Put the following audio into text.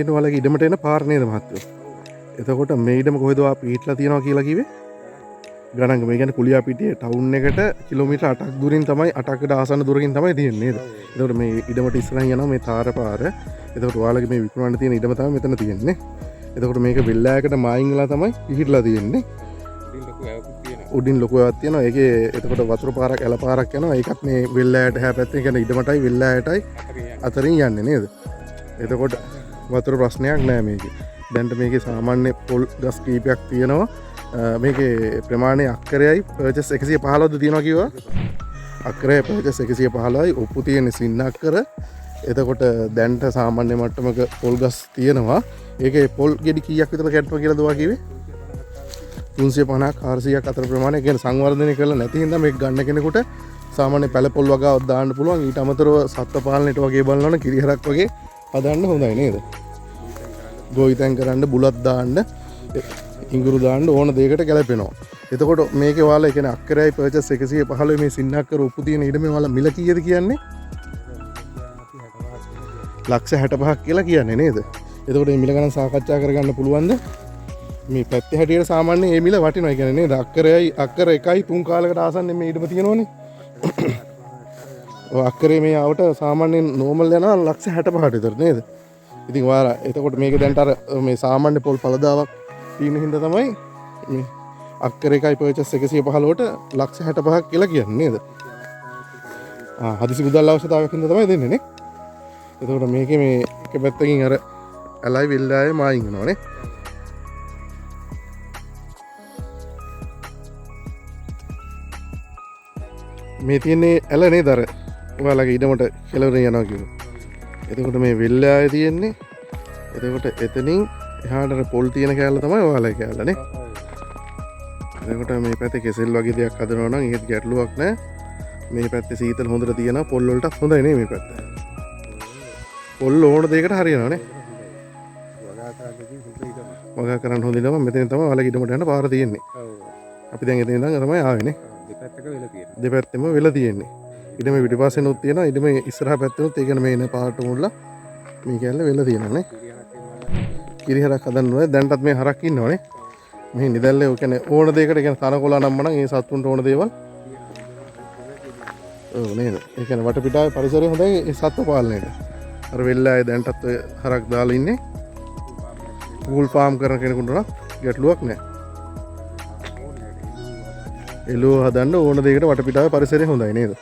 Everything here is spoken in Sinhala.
කියන්නේ ඔයාලගේ ඉඩමට එන පාර නේද මහත්තයෝ? එතකොට මේ ඉඩම කොහෙද ඔයා පිහිටලා තියෙනවා කියලා කිව්වේ? ගණන් මේ කියන්නේ කුලියාපිටියේ ටවුන් එකට කිලෝමීටර් 8ක් දුරින් තමයි 8කට ආසන්න දුරකින් තමයි තියෙන්නේ නේද? එතකොට මේ ඉඩමට ඉස්සරහින් යනවා මේ තාර පාර. එතකොට ඔයාලගේ මේ විකුණන්න තියෙන ඉඩම තමයි මෙතන තියෙන්නේ. එතකොට මේක වෙල්ලෑයකට මායින් වෙලා තමයි පිහිටලා තියෙන්නේ. උඩින් ලොකු වැවක් තියෙනවා. ඒකේ එතකොට වතුර පාරක් ඇල පාරක් යනවා. ඒකත් මේ වෙල්ලෑයට හැ පැත්තෙන් කියන්නේ ඉඩමටයි වෙල්ලෑයටයි අතරින් යන්නේ නේද? එතකොට වතුර ප්‍රශ්නයක් නෑ මේකේ. දැන්ට මේකේ සාමාන්‍ය පොල් ගස් කීපයක් තියෙනවා. මේකේ ප්‍රමාණය අක්කරයයි පර්චස් 115ද තියෙනවා කිව්වා. අක්කරය පර්චස් 115යි ඔප්පු තියෙන්නේ සින්න අක්කර. එතකොට දැන්ට සාමාන්‍ය මට්ටමක පොල් ගස් තියෙනවා. ඒකේ පොල් ගෙඩි කීයක් විතර කැටුවා කියලාද ඔයා කිව්වේ? 350ක් 400ක් අතර ප්‍රමාණයක් ගැන සංවර්ධනය කරලා නැති හින්දා මේක ගන්න කෙනෙකුට සාමාන්‍ය පැල පොල් වගාවක් දාන්න පුළුවන්. ඊට අමතරව සත්ත්ව පාලනයට වගේ බලනවනේ කිරිහරක් වගේ හදන්න හොඳයි නේද? ගොවිතැන් කරන්න බුලත් දාන්න ඉඟුරු දාන්න ඕන දෙයකට ගැලපෙනවා. එතකොට මේකේ ඔයාලා කියන්නේ අක්කරයයි පර්චස් 115 මේ සින්නක්කර උපු තියෙන ඉඩමේ ඔයාලා මිල කීයද කියන්නේ? ලක්ෂ 65ක් කියලා කියන්නේ නේද? එතකොට මේ මිල ගණන් සාකච්ඡා කරගන්න පුළුවන්ද? මේ පැත්තේ හැටියට සාමාන්‍ය මේ මිල වටිනවා කියන්නේ නේද? අක්කර 1යි 3 කාලයකට ආසන්න මේ ඉඩම තියෙනවනේ. ඔය අක්කරේ මේ ආවට සාමාන්‍යයෙන් නෝමල් යනවා ලක්ෂ 65කට විතර නේද? ඉතින් ඔයාලා එතකොට මේක දැන්ට අර මේ සාමාන්‍ය පොල් පළදාවක් තියෙන හින්දා තමයි මේ අක්කර 1යි පර්චස් 115ට ලක්ෂ 65ක් කියලා කියන්නේ නේද? හදිසි මුදල් අවශ්‍යතාවයක් හින්දා තමයි දෙන්නේ නේ. එතකොට මේකේ මේ එක පැත්තකින් අර ඇලයි වෙල්ලායේ මායින් වෙනවනේ. මේ තියෙන්නේ ඇල නේද අර ඔයාලගේ ඉඩමට කෙලවරෙන් යනවා කියනවා. එතකොට මේ වෙල්ලායේ තියෙන්නේ. එතකොට එතනින් එහාට පොල් තියෙන කෑල්ල තමයි ඔයාලගේ කෑල්ල නේ. එතකොට මේ පැත්තේ කෙසෙල් වගේ දෙයක් හදනවා නම් ඒකත් ගැටලුවක් නැහැ. මේ පැත්තේ සීතල හොඳට තියෙනවා. පොල් වලටත් හොඳයි නේ මේ පැත්ත. පොල් ඕන දෙයකට හරියනවා නේ. වගා කරන්න හොඳ ඉඳම මෙතන තමයි ඔයාලගේ ඉඩමට යන පාර තියෙන්නේ. අපි දැන් එතන ඉඳන් තමයි ආවේ නේ. දෙපැත්තෙම වෙලා තියෙන්නේ. ඉඩම පිටිපස්සෙනුත් තියෙනවා. ඉඩම ඉස්සරහා පැත්තෙනුත් ඒ කියන්නේ මේ එන පාරට මුල්ලා මේ කැල්ල වෙලා තියෙනවා නේ. කිරිහරක් හදන්න ඕනේ. දැන්ටත් මේ හරක් ඉන්නවනේ. මේ නිදැල්ලේ ඔය කියන්නේ ඕන දෙයකට කියන්නේ තනකොළ නම්ම නම් ඒ සත්තුන්ට ඕන දේවල්. ඔව් නේද? ඒ කියන්නේ වටපිටාවේ පරිසරය හොඳයි ඒ සත්ත්ව පාලනයට. අර වෙල්ලායේ දැන්ටත් ඔය හරක් දාලා ඉන්නේ. පූල් ෆාම් කරන කෙනෙකුට නම් ගැටලුවක් නැහැ. එළුව හදන්න ඕන දෙයකට වටපිටාවේ පරිසරය හොඳයි නේද?